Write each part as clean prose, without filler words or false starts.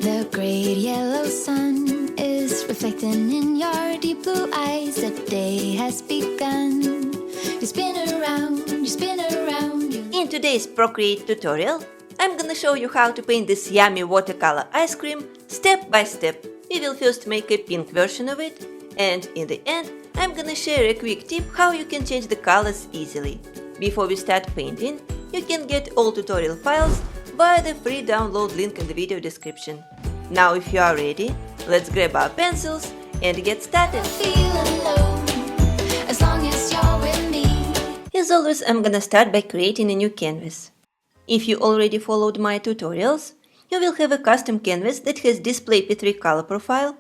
The great yellow sun is reflecting in your deep blue eyes. The day has begun. You spin around, you spin around. In today's Procreate tutorial, I'm gonna show you how to paint this yummy watercolor ice cream step by step. We will first make a pink version of it, and in the end, I'm gonna share a quick tip how you can change the colors easily. Before we start painting, you can get all tutorial files via the free download link in the video description. Now if you are ready, let's grab our pencils and get started. Feeling low, as long as you're with me. As always, I'm gonna start by creating a new canvas. If you already followed my tutorials, you will have a custom canvas that has display P3 color profile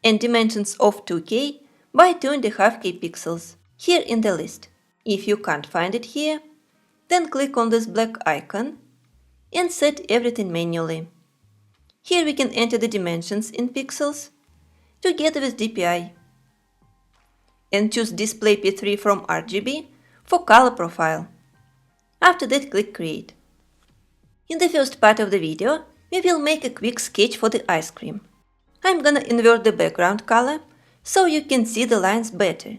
and dimensions of 2K by 2.5K pixels, here in the list. If you can't find it here, then click on this black icon and set everything manually. Here we can enter the dimensions in pixels together with DPI and choose Display P3 from RGB for color profile. After that, click Create. In the first part of the video, we will make a quick sketch for the ice cream. I'm gonna invert the background color so you can see the lines better,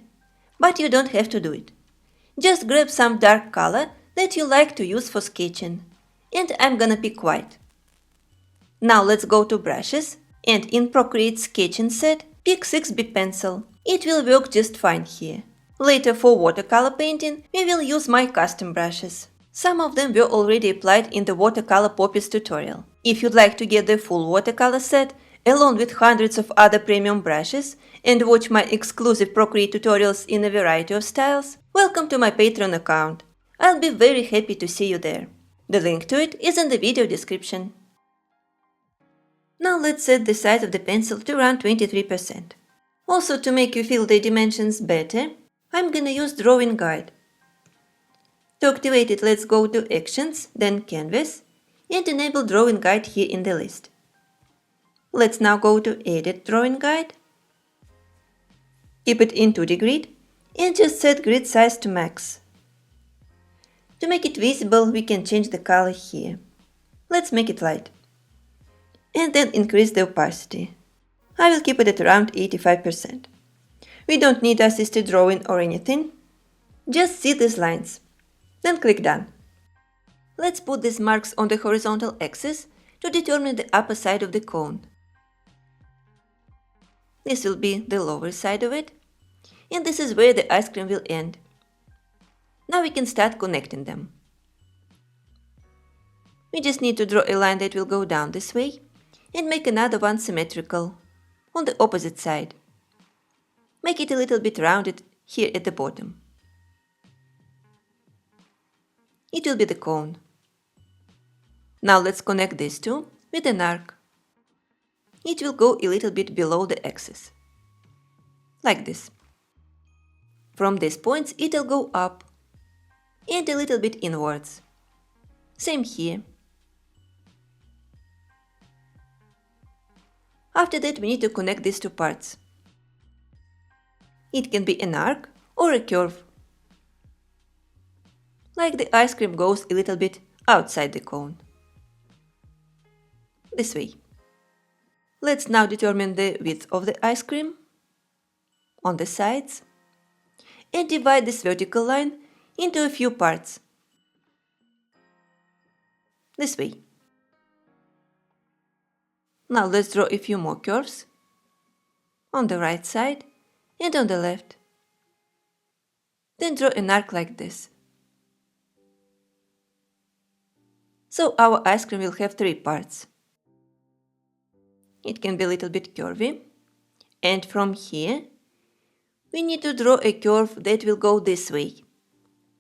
but you don't have to do it. Just grab some dark color that you like to use for sketching, and I'm gonna pick white. Now let's go to brushes, and in Procreate sketching set, pick 6B pencil. It will work just fine here. Later for watercolor painting, we will use my custom brushes. Some of them were already applied in the watercolor poppies tutorial. If you'd like to get the full watercolor set, along with hundreds of other premium brushes, and watch my exclusive Procreate tutorials in a variety of styles, welcome to my Patreon account. I'll be very happy to see you there. The link to it is in the video description. Now let's set the size of the pencil to around 23%. Also, to make you feel the dimensions better, I'm gonna use Drawing Guide. To activate it, let's go to Actions, then Canvas, and enable Drawing Guide here in the list. Let's now go to Edit Drawing Guide, keep it in 2D grid, and just set grid size to max. To make it visible, we can change the color here. Let's make it light. And then increase the opacity. I will keep it at around 85%. We don't need assisted drawing or anything. Just see these lines. Then click Done. Let's put these marks on the horizontal axis to determine the upper side of the cone. This will be the lower side of it, and this is where the ice cream will end. Now we can start connecting them. We just need to draw a line that will go down this way and make another one symmetrical on the opposite side. Make it a little bit rounded here at the bottom. It will be the cone. Now let's connect these two with an arc. It will go a little bit below the axis, like this. From these points it will go up and a little bit inwards. Same here. After that, we need to connect these two parts. It can be an arc or a curve, like the ice cream goes a little bit outside the cone. This way. Let's now determine the width of the ice cream on the sides and divide this vertical line into a few parts. This way. Now let's draw a few more curves on the right side and on the left. Then draw an arc like this. So our ice cream will have 3 parts. It can be a little bit curvy, and from here we need to draw a curve that will go this way,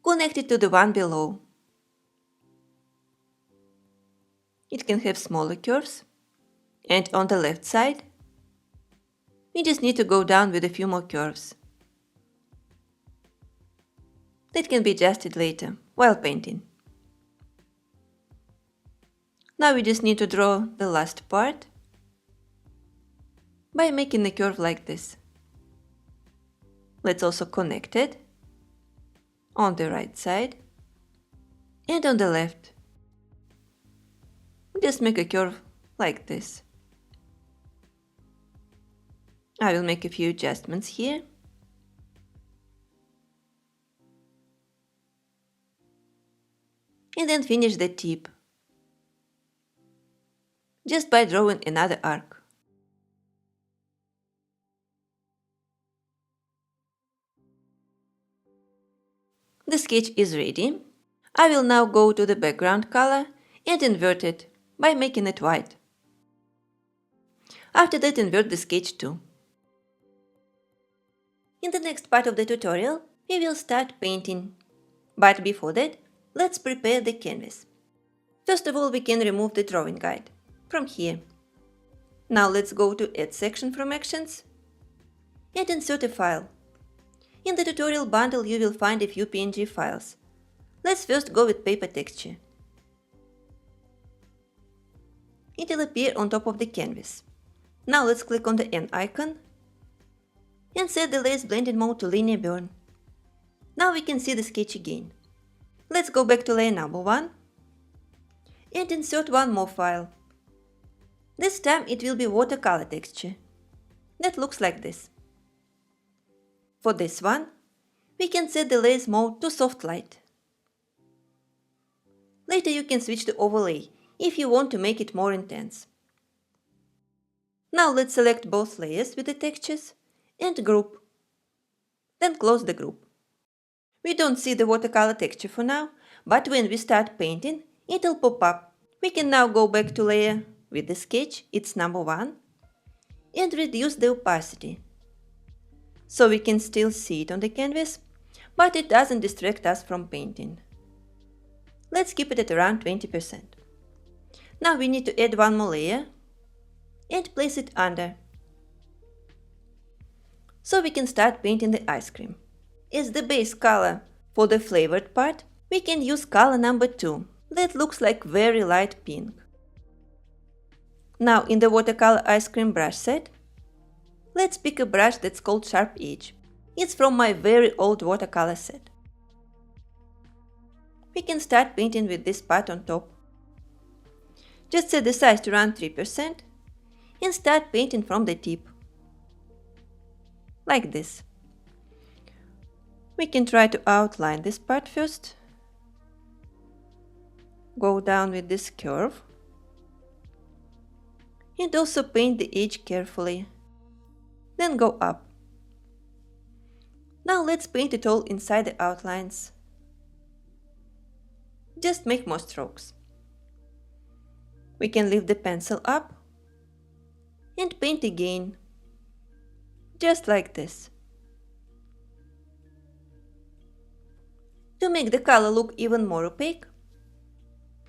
connected to the one below. It can have smaller curves, and on the left side we just need to go down with a few more curves. That can be adjusted later while painting. Now we just need to draw the last part by making a curve like this. Let's also connect it on the right side and on the left. Just make a curve like this. I will make a few adjustments here. And then finish the tip, just by drawing another arc. The sketch is ready. I will now go to the background color and invert it by making it white. After that, invert the sketch too. In the next part of the tutorial, we will start painting. But before that, let's prepare the canvas. First of all, we can remove the drawing guide from here. Now let's go to Add section from Actions and insert a file. In the tutorial bundle you will find a few PNG files. Let's first go with paper texture. It will appear on top of the canvas. Now let's click on the N icon and set the lace blending mode to linear burn. Now we can see the sketch again. Let's go back to layer number 1 and insert one more file. This time it will be watercolor texture. That looks like this. For this one, we can set the lace mode to soft light. Later you can switch to overlay if you want to make it more intense. Now let's select both layers with the textures and group. Then close the group. We don't see the watercolor texture for now, but when we start painting, it'll pop up. We can now go back to layer with the sketch, it's number 1, and reduce the opacity. So we can still see it on the canvas, but it doesn't distract us from painting. Let's keep it at around 20%. Now we need to add one more layer and place it under, so we can start painting the ice cream. As the base color for the flavored part, we can use color number 2. That looks like very light pink. Now in the watercolor ice cream brush set, let's pick a brush that's called Sharp Edge. It's from my very old watercolor set. We can start painting with this part on top. Just set the size to around 3% and start painting from the tip. Like this. We can try to outline this part first. Go down with this curve. And also paint the edge carefully. Then go up. Now let's paint it all inside the outlines. Just make more strokes. We can lift the pencil up and paint again. Just like this. To make the color look even more opaque,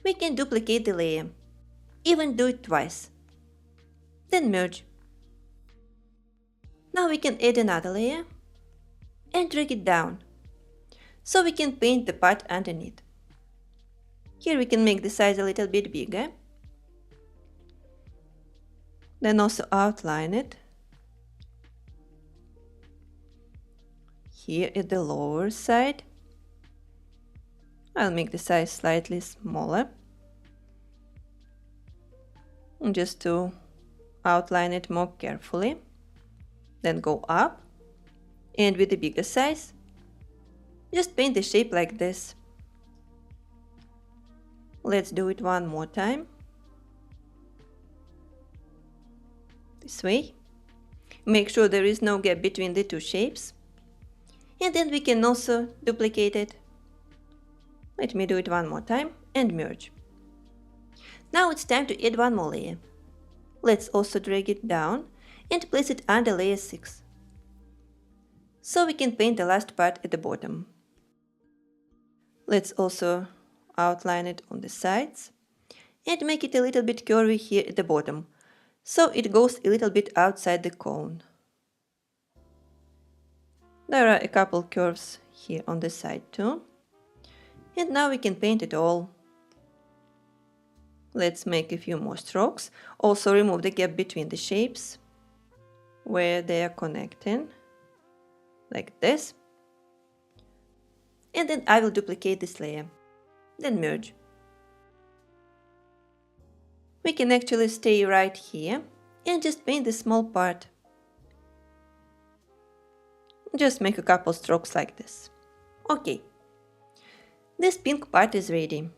we can duplicate the layer. Even do it twice. Then merge. Now we can add another layer and drag it down, so we can paint the part underneath. Here we can make the size a little bit bigger. Then also outline it. Here at the lower side, I'll make the size slightly smaller, just to outline it more carefully. Then go up, and with the bigger size, just paint the shape like this. Let's do it one more time. This way. Make sure there is no gap between the two shapes. And then we can also duplicate it. Let me do it one more time and merge. Now it's time to add one more layer. Let's also drag it down and place it under layer 6. So we can paint the last part at the bottom. Let's also outline it on the sides and make it a little bit curvy here at the bottom, so it goes a little bit outside the cone. There are a couple curves here on the side too. And now we can paint it all. Let's make a few more strokes. Also remove the gap between the shapes where they are connecting, like this. And then I will duplicate this layer, then merge. We can actually stay right here and just paint the small part. Just make a couple strokes like this. Okay, this pink part is ready.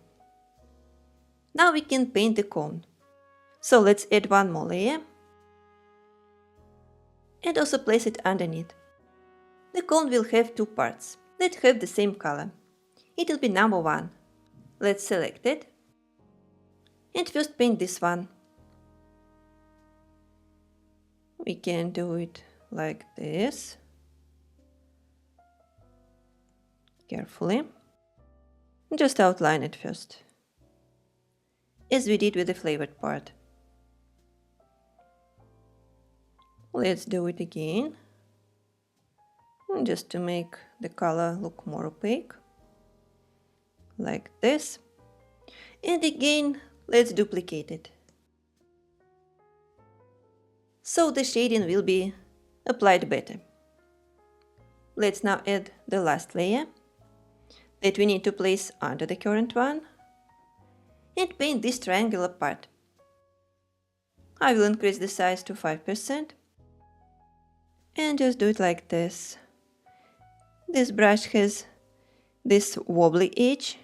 Now we can paint the cone. So let's add one more layer and also place it underneath. The cone will have two parts that have the same color. It will be number 1. Let's select it and first paint this one. We can do it like this, carefully. Just outline it first, as we did with the flavored part. Let's do it again, just to make the color look more opaque, like this. And again, let's duplicate it. So the shading will be applied better. Let's now add the last layer that we need to place under the current one and paint this triangular part. I will increase the size to 5% and just do it like this. This brush has this wobbly edge,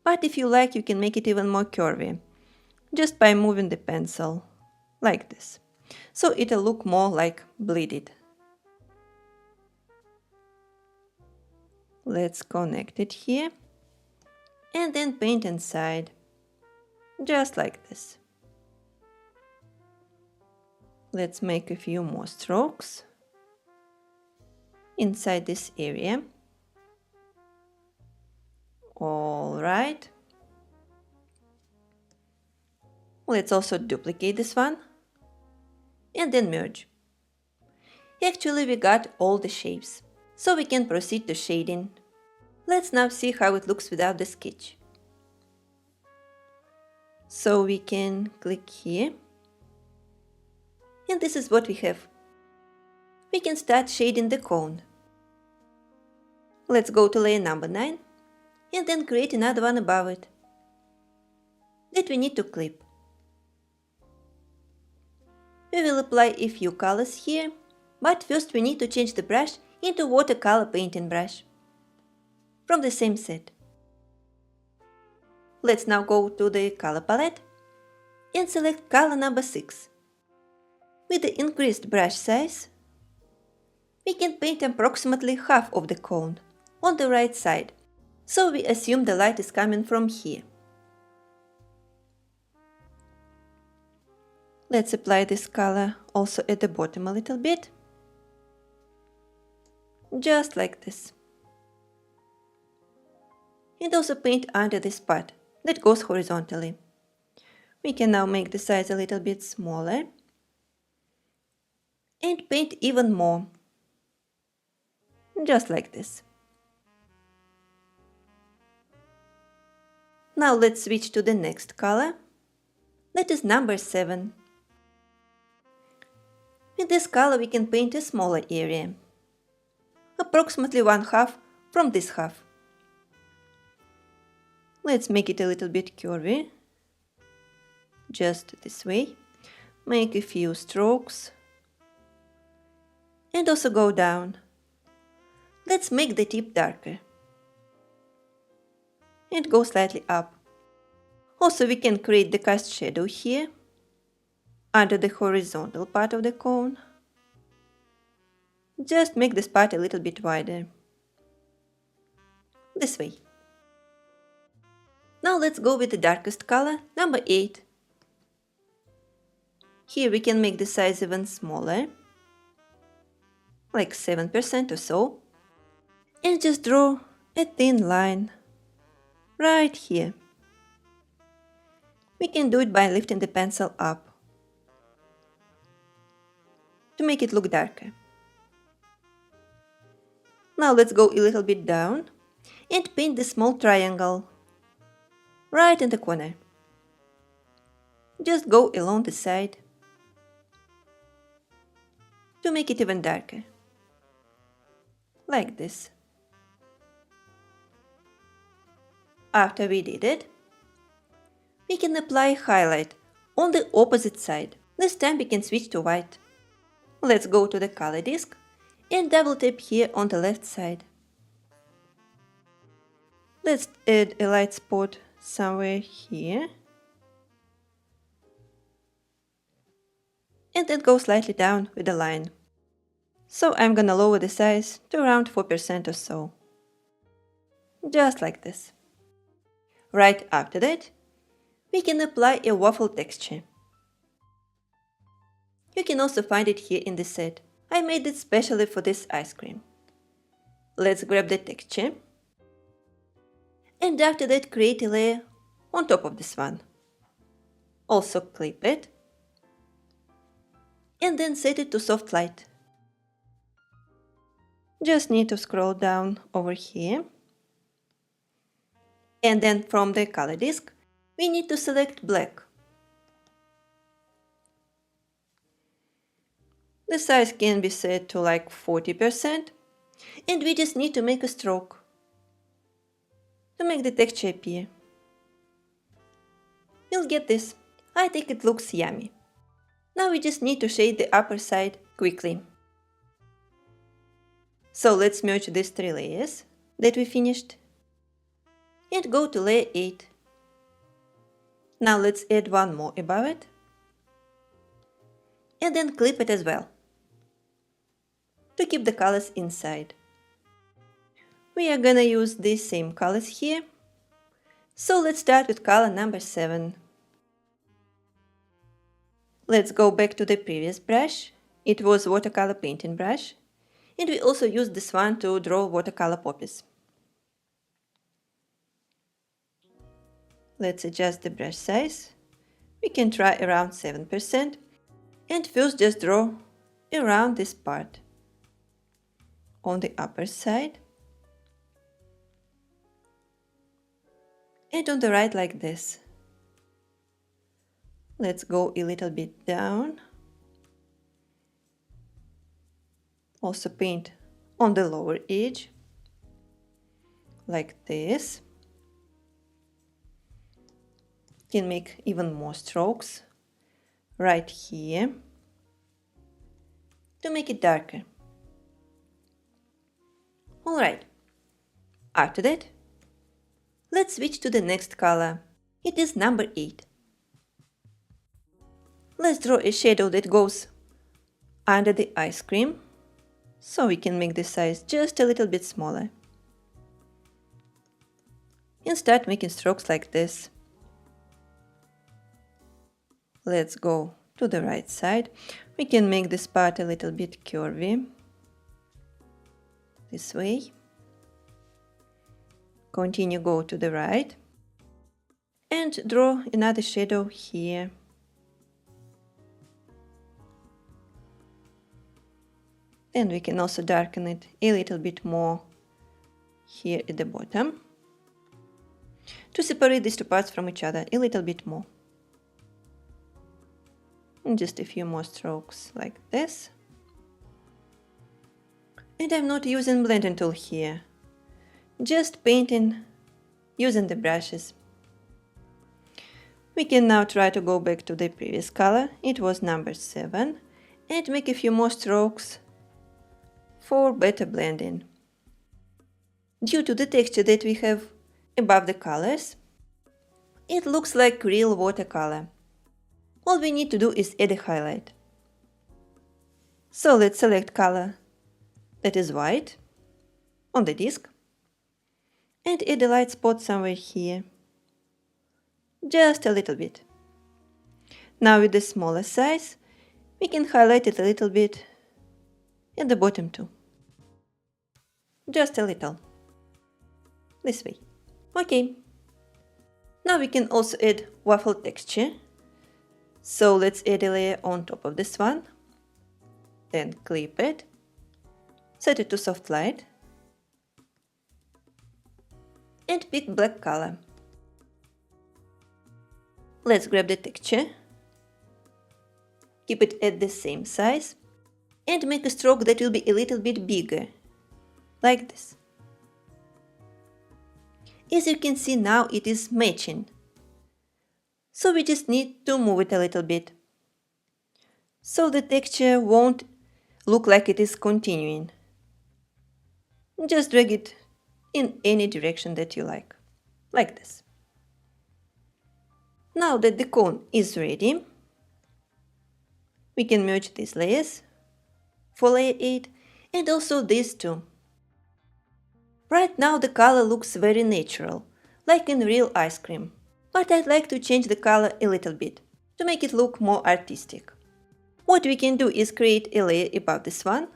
but if you like, you can make it even more curvy just by moving the pencil like this. So it'll look more like bleeded. Let's connect it here and then paint inside, just like this. Let's make a few more strokes inside this area. Alright. Let's also duplicate this one and then merge. Actually, we got all the shapes, so we can proceed to shading. Let's now see how it looks without the sketch. So we can click here, and this is what we have. We can start shading the cone. Let's go to layer number 9 and then create another one above it that we need to clip. We will apply a few colors here, but first we need to change the brush into watercolor painting brush from the same set. Let's now go to the color palette and select color number 6. With the increased brush size, we can paint approximately half of the cone on the right side, so we assume the light is coming from here. Let's apply this color also at the bottom a little bit, just like this. And also paint under this part that goes horizontally. We can now make the size a little bit smaller and paint even more, just like this. Now let's switch to the next color, that is number 7. With this color we can paint a smaller area, approximately 1/2 from this half. Let's make it a little bit curvy, just this way. Make a few strokes and also go down. Let's make the tip darker and go slightly up. Also, we can create the cast shadow here under the horizontal part of the cone. Just make this part a little bit wider, this way. Now let's go with the darkest color, number 8. Here we can make the size even smaller, like 7% or so, and just draw a thin line right here. We can do it by lifting the pencil up to make it look darker. Now let's go a little bit down and paint the small triangle right in the corner. Just go along the side to make it even darker, like this. After we did it, we can apply highlight on the opposite side. This time we can switch to white. Let's go to the color disc and double tap here on the left side. Let's add a light spot somewhere here. And then go slightly down with the line. So I'm gonna lower the size to around 4% or so. Just like this. Right after that, we can apply a waffle texture. You can also find it here in the set. I made it specially for this ice cream. Let's grab the texture. And after that, create a layer on top of this one. Also clip it. And then set it to soft light. Just need to scroll down over here. And then from the color disk, we need to select black. The size can be set to like 40%. And we just need to make a stroke to make the texture appear. We'll get this. I think it looks yummy. Now we just need to shade the upper side quickly. So let's merge these 3 layers that we finished. And go to layer 8. Now let's add one more above it. And then clip it as well, to keep the colors inside. We are gonna use these same colors here. So let's start with color number 7. Let's go back to the previous brush. It was watercolor painting brush. And we also used this one to draw watercolor poppies. Let's adjust the brush size. We can try around 7%. And first just draw around this part on the upper side. And on the right like this. Let's go a little bit down. Also paint on the lower edge, like this. Can make even more strokes right here to make it darker. Alright, after that, let's switch to the next color. It is number 8. Let's draw a shadow that goes under the ice cream, so we can make the size just a little bit smaller. And start making strokes like this. Let's go to the right side. We can make this part a little bit curvy. This way. Continue, go to the right. And draw another shadow here. And we can also darken it a little bit more here at the bottom, to separate these two parts from each other a little bit more. And just a few more strokes like this. And I'm not using blending tool here, just painting using the brushes. We can now try to go back to the previous color, it was number 7, and make a few more strokes for better blending. Due to the texture that we have above the colors, it looks like real watercolor. All we need to do is add a highlight. So let's select color that is white on the disc and add a light spot somewhere here. Just a little bit. Now with the smaller size, we can highlight it a little bit at the bottom too. Just a little. This way. Okay. Now we can also add waffle texture. So let's add a layer on top of this one. Then clip it. Set it to soft light. And pick black color. Let's grab the texture. Keep it at the same size. And make a stroke that will be a little bit bigger. Like this. As you can see now, it is matching. So we just need to move it a little bit. So the texture won't look like it is continuing. Just drag it in any direction that you like this. Now that the cone is ready, we can merge these layers for layer 8 and also these two. Right now the color looks very natural, like in real ice cream, but I'd like to change the color a little bit to make it look more artistic. What we can do is create a layer above this one,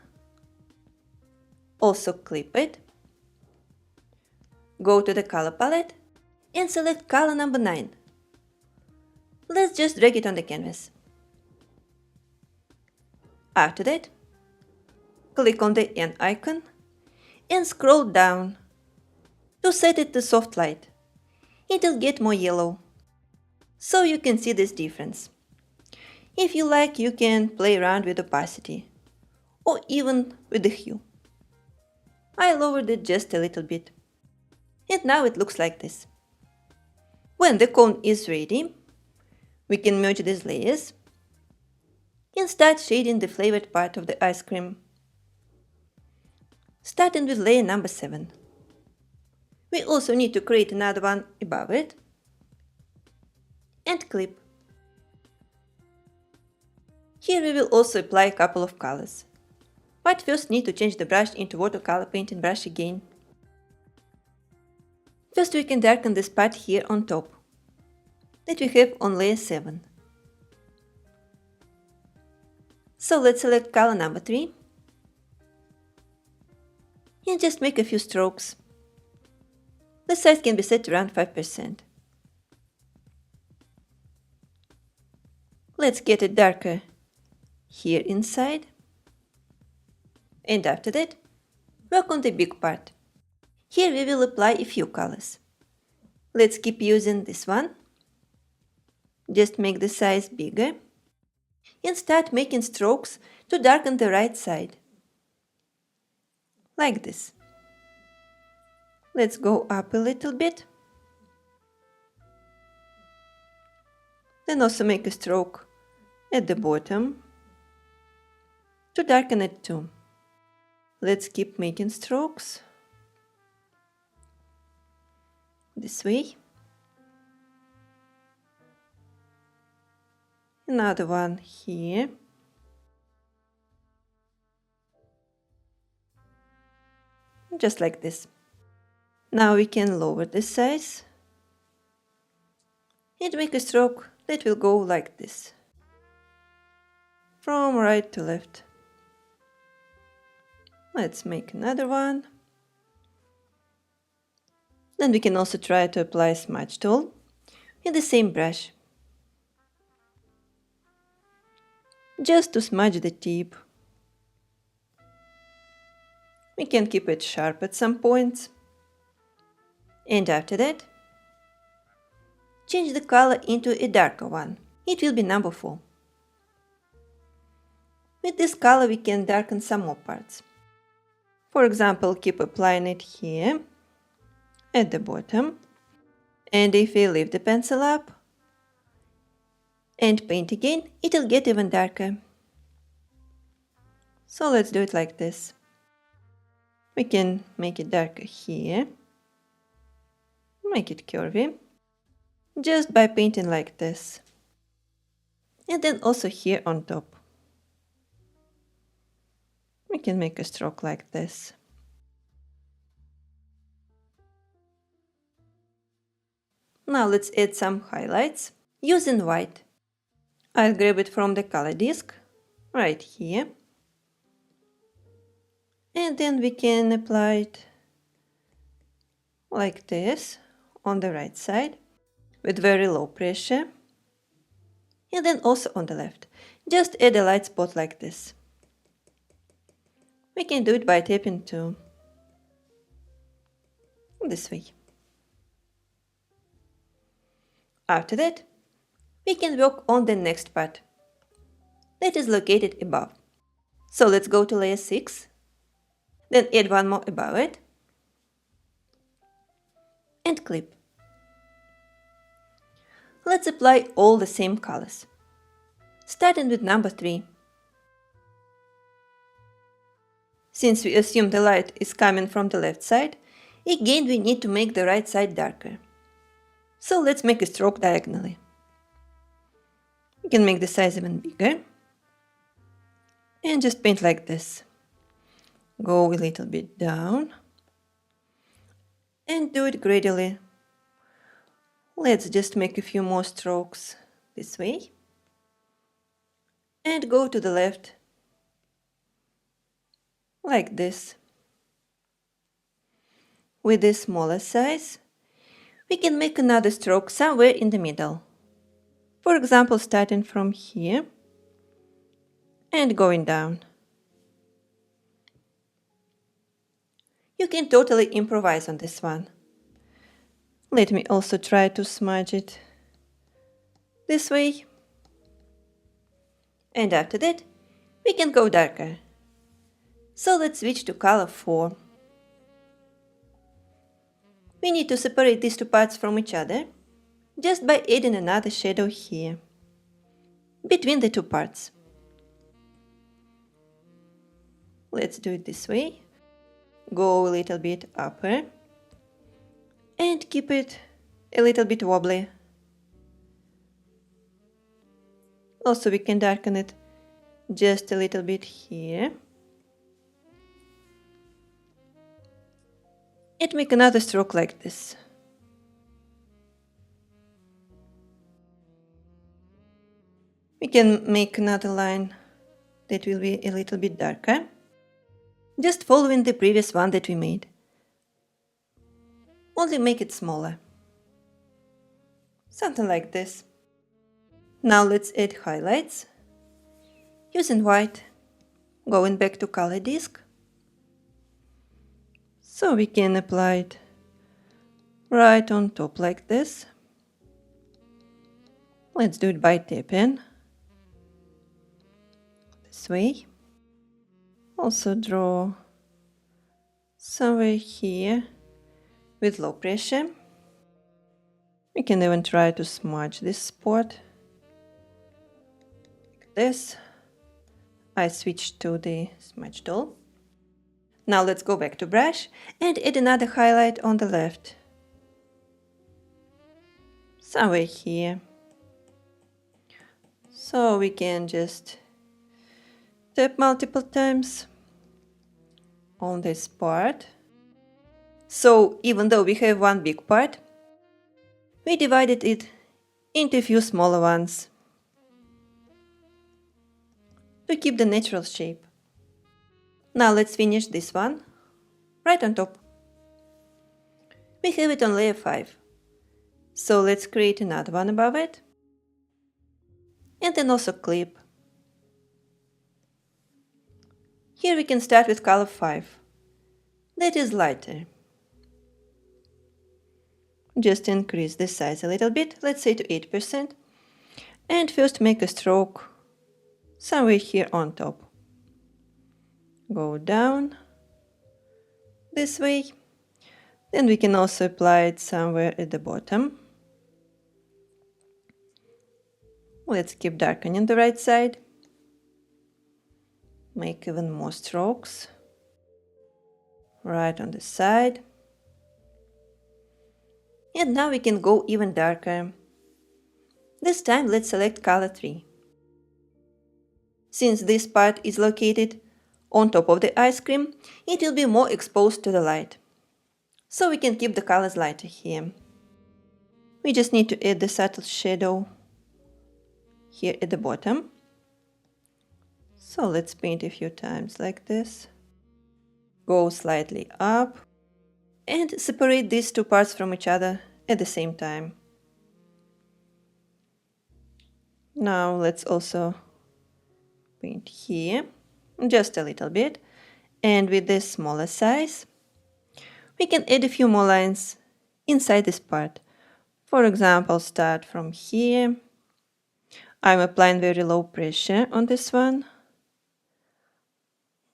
also clip it, go to the color palette and select color number 9. Let's just drag it on the canvas. After that, click on the N icon and scroll down to set it to soft light. It'll get more yellow, so you can see this difference. If you like, you can play around with opacity or even with the hue. I lowered it just a little bit. And now it looks like this. When the cone is ready, we can merge these layers and start shading the flavored part of the ice cream. Starting with layer number 7. We also need to create another one above it and clip. Here we will also apply a couple of colors, but first need to change the brush into watercolor painting brush again. First we can darken this part here on top, that we have on layer 7. So let's select color number 3 and just make a few strokes. The size can be set around 5%. Let's get it darker here inside. And after that, work on the big part. Here we will apply a few colors. Let's keep using this one. Just make the size bigger and start making strokes to darken the right side. Like this. Let's go up a little bit. Then also make a stroke at the bottom to darken it too. Let's keep making strokes this way. Another one here. Just like this. Now we can lower the size and make a stroke that will go like this, from right to left. Let's make another one. Then we can also try to apply a smudge tool with the same brush, just to smudge the tip. We can keep it sharp at some points. And after that, change the color into a darker one. It will be number 4. With this color we can darken some more parts. For example, keep applying it here at the bottom. And if we lift the pencil up and paint again, it will get even darker. So let's do it like this. We can make it darker here. Make it curvy, just by painting like this. And then also here on top. We can make a stroke like this. Now let's add some highlights using white. I'll grab it from the color disc, right here. And then we can apply it like this on the right side with very low pressure, and then also on the left. Just add a light spot like this. We can do it by tapping too, this way. After that, we can work on the next part that is located above. So let's go to layer 6, then add one more above it, and clip. Let's apply all the same colors, starting with number 3. Since we assume the light is coming from the left side, again we need to make the right side darker. So let's make a stroke diagonally. We can make the size even bigger. And just paint like this. Go a little bit down. And do it gradually. Let's just make a few more strokes this way. And go to the left. Like this. With this smaller size, we can make another stroke somewhere in the middle. For example, starting from here and going down. You can totally improvise on this one. Let me also try to smudge it this way. And after that, we can go darker. So let's switch to color 4. We need to separate these two parts from each other just by adding another shadow here, between the two parts. Let's do it this way. Go a little bit upper and keep it a little bit wobbly. Also, we can darken it just a little bit here. And make another stroke like this. We can make another line that will be a little bit darker, just following the previous one that we made. Only make it smaller. Something like this. Now let's add highlights. Using white, going back to color disc. So we can apply it right on top like this. Let's do it by tapping. This way. Also draw somewhere here with low pressure. We can even try to smudge this spot. Like this. I switched to the smudge tool. Now let's go back to brush and add another highlight on the left. Somewhere here. So we can just tap multiple times on this part. So even though we have one big part, we divided it into a few smaller ones to keep the natural shape. Now let's finish this one right on top. We have it on layer 5. So let's create another one above it. And then also clip. Here we can start with color 5. That is lighter. Just increase the size a little bit, let's say to 8%. And first make a stroke somewhere here on top. Go down this way. Then we can also apply it somewhere at the bottom. Let's keep darkening the right side. Make even more strokes right on the side. And now we can go even darker. This time let's select color 3. Since this part is located on top of the ice cream, it will be more exposed to the light. So we can keep the colors lighter here. We just need to add the subtle shadow here at the bottom. So let's paint a few times like this. Go slightly up and separate these two parts from each other at the same time. Now let's also paint here just a little bit, and with this smaller size we can add a few more lines inside this part. For example, start from here. I'm applying very low pressure on this one.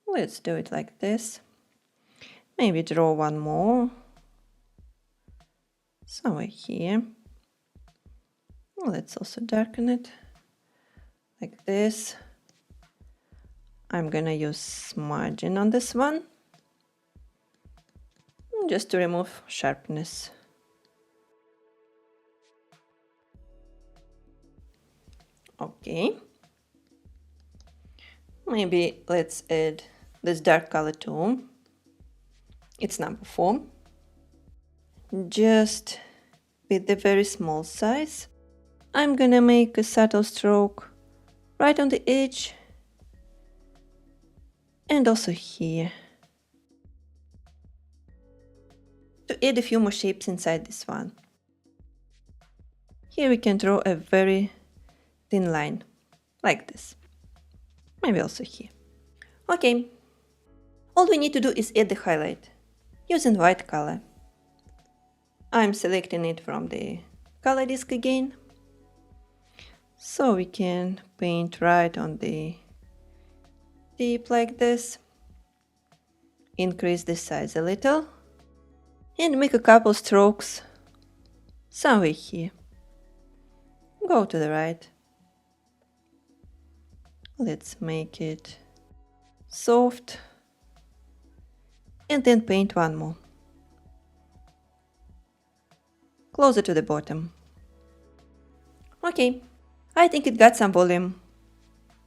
Let's do it like this. Maybe draw one more somewhere here. Let's also darken it like this. I'm gonna use smudging on this one, just to remove sharpness. Okay. Maybe let's add this dark color too. It's number 4. Just with the very small size, I'm gonna make a subtle stroke right on the edge and also here, to add a few more shapes inside this one. Here we can draw a very thin line, like this. Maybe also here. Okay. All we need to do is add the highlight, using white color. I'm selecting it from the color disk again, so we can paint right on the tip like this, increase the size a little, and make a couple strokes somewhere here. Go to the right. Let's make it soft, and then paint one more. Closer to the bottom. Okay, I think it got some volume,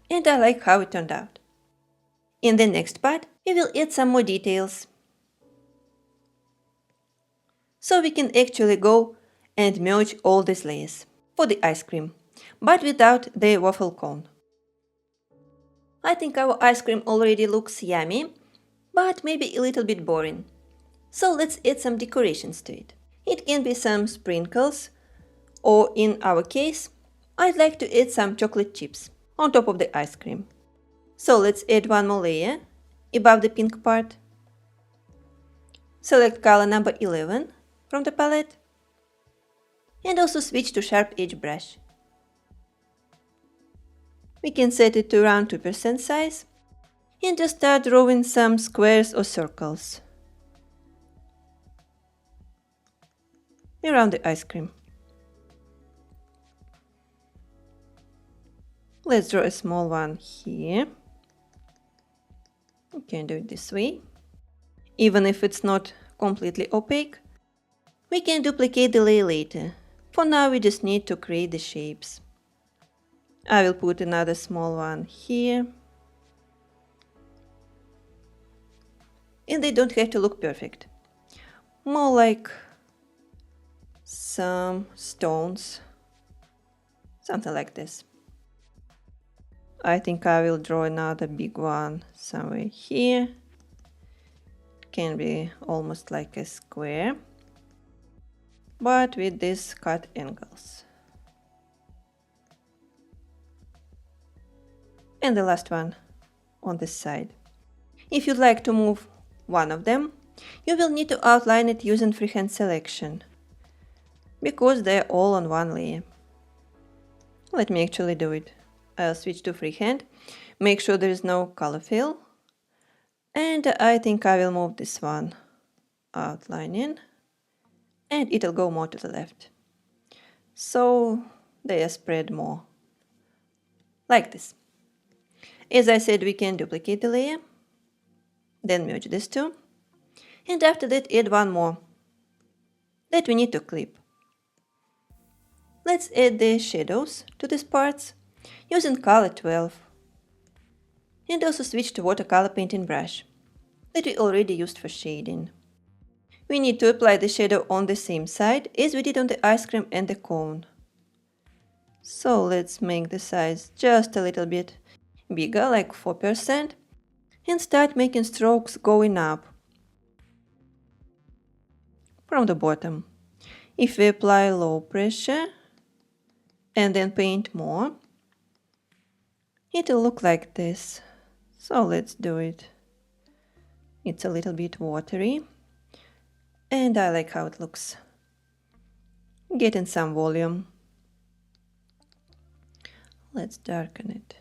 and I like how it turned out. In the next part, we will add some more details, so we can actually go and merge all these layers for the ice cream, but without the waffle cone. I think our ice cream already looks yummy, but maybe a little bit boring. So let's add some decorations to it. It can be some sprinkles, or in our case, I'd like to add some chocolate chips on top of the ice cream. So let's add one more layer above the pink part. Select color number 11 from the palette, and also switch to sharp edge brush. We can set it to around 2% size, and just start drawing some squares or circles around the ice cream. Let's draw a small one here. We can do it this way. Even if it's not completely opaque, we can duplicate the layer later. For now we just need to create the shapes. I will put another small one here. And they don't have to look perfect. More like some stones. Something like this. I think I will draw another big one somewhere here. It can be almost like a square, but with these cut angles. And the last one on this side. If you'd like to move one of them, you will need to outline it using freehand selection, because they're all on one layer. Let me actually do it. I'll switch to freehand, make sure there is no color fill, and I think I will move this one outline in, and it'll go more to the left. So they are spread more, like this. As I said, we can duplicate the layer, then merge these two, and after that add one more that we need to clip. Let's add the shadows to these parts using color 12, and also switch to watercolor painting brush that we already used for shading. We need to apply the shadow on the same side as we did on the ice cream and the cone. So let's make the size just a little bit bigger, like 4%, and start making strokes going up from the bottom. If we apply low pressure and then paint more, it'll look like this. So let's do it. It's a little bit watery, and I like how it looks. Getting some volume. Let's darken it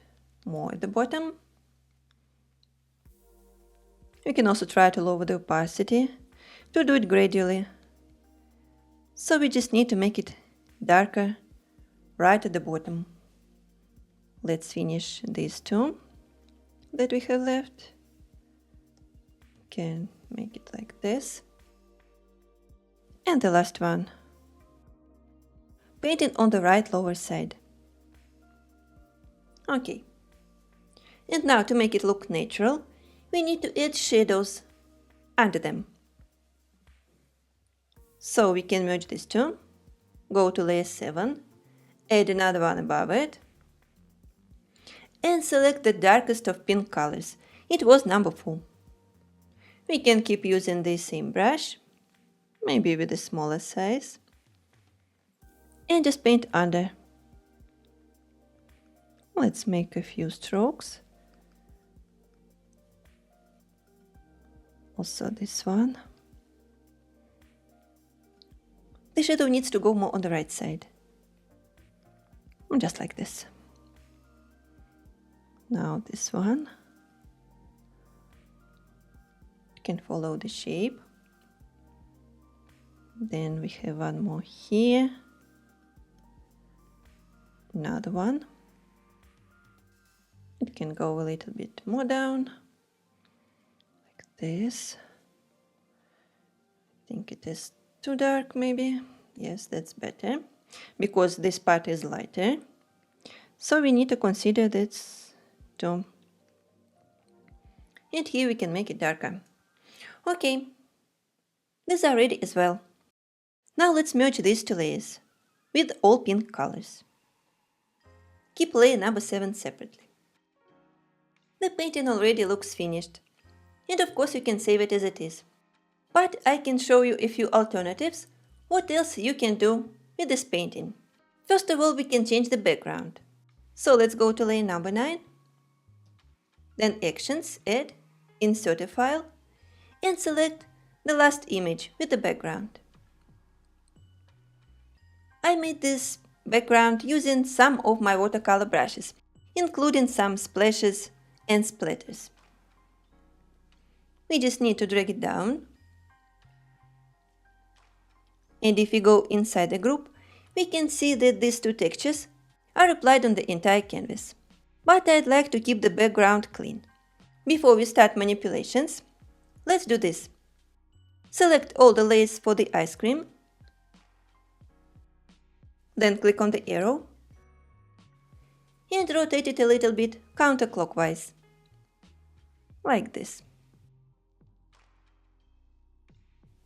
more at the bottom. You can also try to lower the opacity to do it gradually. So we just need to make it darker right at the bottom. Let's finish these two. that we have left. Can make it like this. And the last one. Paint it on the right lower side. Okay. And now to make it look natural, we need to add shadows under them. So we can merge these two, go to layer 7, add another one above it, and select the darkest of pink colors. It was number 4. We can keep using the same brush, maybe with a smaller size, and just paint under. Let's make a few strokes. Also this one. The shadow needs to go more on the right side. Just like this. Now this one. You can follow the shape. Then we have one more here. Another one. It can go a little bit more down. Like this. I think it is too dark maybe. Yes, that's better. Because this part is lighter. So we need to consider this too. And here we can make it darker. Okay. These are ready as well. Now let's merge these two layers with all pink colors. Keep layer number 7 separately. The painting already looks finished. And of course you can save it as it is. But I can show you a few alternatives. What else you can do with this painting? First of all, we can change the background. So let's go to layer number 9. Then Actions, Add, Insert a file, and select the last image with the background. I made this background using some of my watercolor brushes, including some splashes and splatters. We just need to drag it down. And if we go inside the group, we can see that these two textures are applied on the entire canvas. But I'd like to keep the background clean. Before we start manipulations, let's do this. Select all the layers for the ice cream. Then click on the arrow and rotate it a little bit counterclockwise, like this.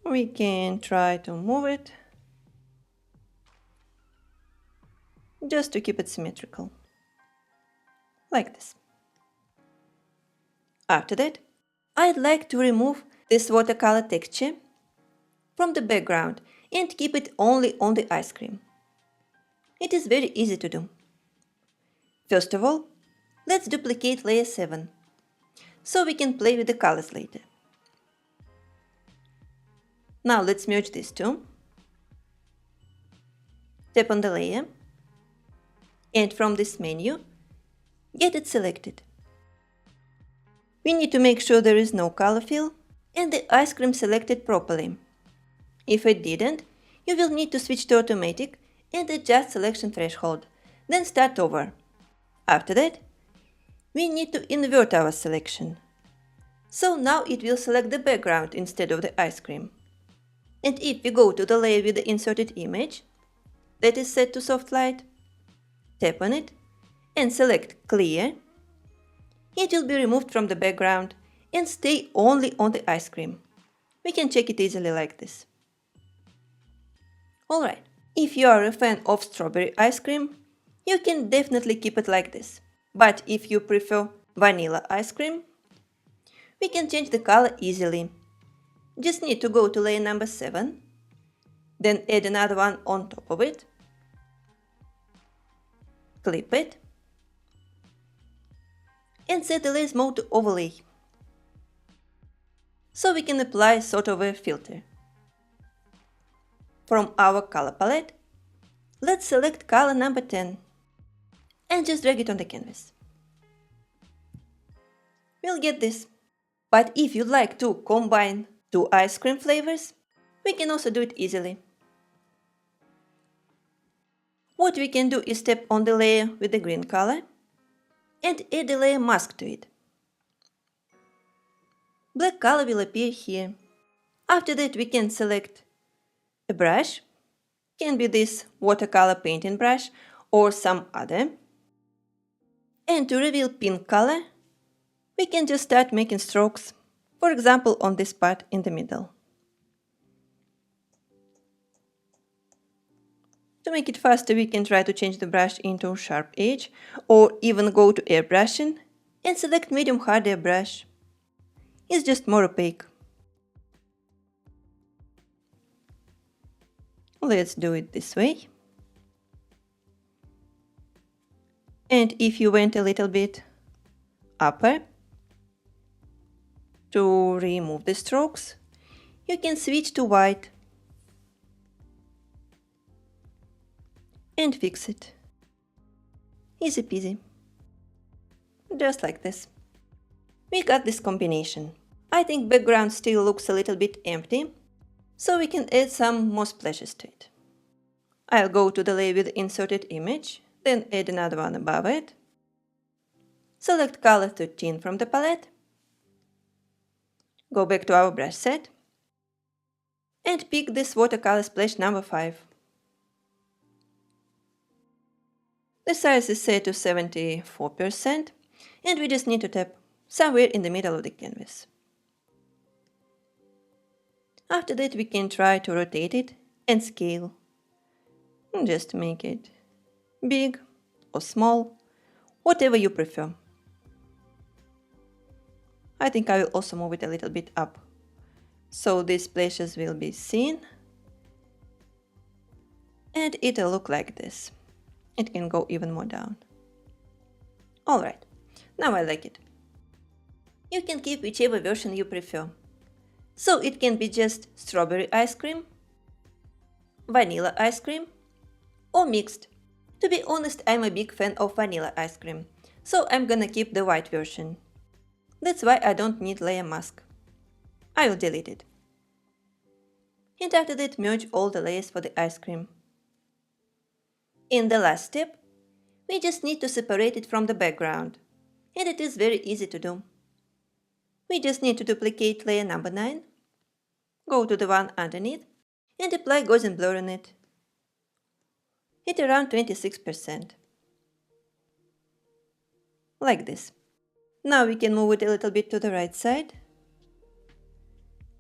We can try to move it just to keep it symmetrical, like this. After that, I'd like to remove this watercolor texture from the background and keep it only on the ice cream. It is very easy to do. First of all, let's duplicate layer 7, so we can play with the colors later. Now let's merge these two. Tap on the layer, and from this menu, get it selected. We need to make sure there is no color fill and the ice cream selected properly. If it didn't, you will need to switch to automatic and adjust selection threshold, then start over. After that, we need to invert our selection. So now it will select the background instead of the ice cream. And if we go to the layer with the inserted image, that is set to soft light, tap on it and select Clear. It will be removed from the background and stay only on the ice cream. We can check it easily like this. Alright, if you are a fan of strawberry ice cream, you can definitely keep it like this. But if you prefer vanilla ice cream, we can change the color easily. Just need to go to layer number 7, then add another one on top of it, clip it, and set the layers mode to overlay. So we can apply sort of a filter. From our color palette, let's select color number 10 and just drag it on the canvas. We'll get this. But if you'd like to combine two ice cream flavors, we can also do it easily. What we can do is tap on the layer with the green color and add a layer mask to it. black color will appear here. After that we can select a brush, can be this watercolor painting brush or some other. And to reveal pink color, we can just start making strokes, for example on this part in the middle. To make it faster, we can try to change the brush into sharp edge or even go to airbrushing and select medium hard airbrush. It's just more opaque. Let's do it this way. And if you went a little bit upper to remove the strokes, you can switch to white and fix it. Easy peasy. Just like this. We got this combination. I think background still looks a little bit empty, so we can add some more splashes to it. I'll go to the layer with inserted image, then add another one above it. Select color 13 from the palette. Go back to our brush set and pick this watercolor splash number 5. The size is set to 74%, and we just need to tap somewhere in the middle of the canvas. After that we can try to rotate it and scale. Just make it big or small, whatever you prefer. I think I will also move it a little bit up, so these splashes will be seen, and it'll look like this. It can go even more down. Alright, now I like it. You can keep whichever version you prefer. So it can be just strawberry ice cream, vanilla ice cream, or mixed. To be honest, I'm a big fan of vanilla ice cream, so I'm gonna keep the white version. That's why I don't need layer mask. I will delete it. And after that, merge all the layers for the ice cream. In the last step, we just need to separate it from the background, and it is very easy to do. We just need to duplicate layer number 9, go to the one underneath, and apply Gaussian blur on it at around 26%. Like this. Now we can move it a little bit to the right side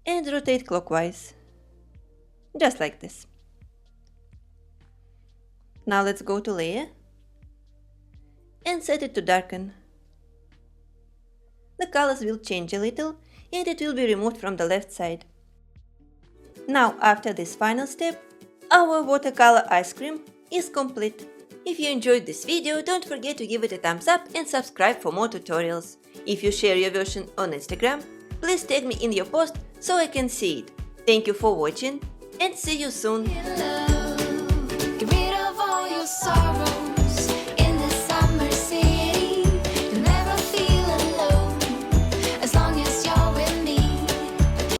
and rotate clockwise, just like this. Now let's go to layer and set it to darken. The colors will change a little and it will be removed from the left side. Now after this final step, our watercolor ice cream is complete. If you enjoyed this video, don't forget to give it a thumbs up and subscribe for more tutorials. If you share your version on Instagram, please tag me in your post so I can see it. Thank you for watching and see you soon!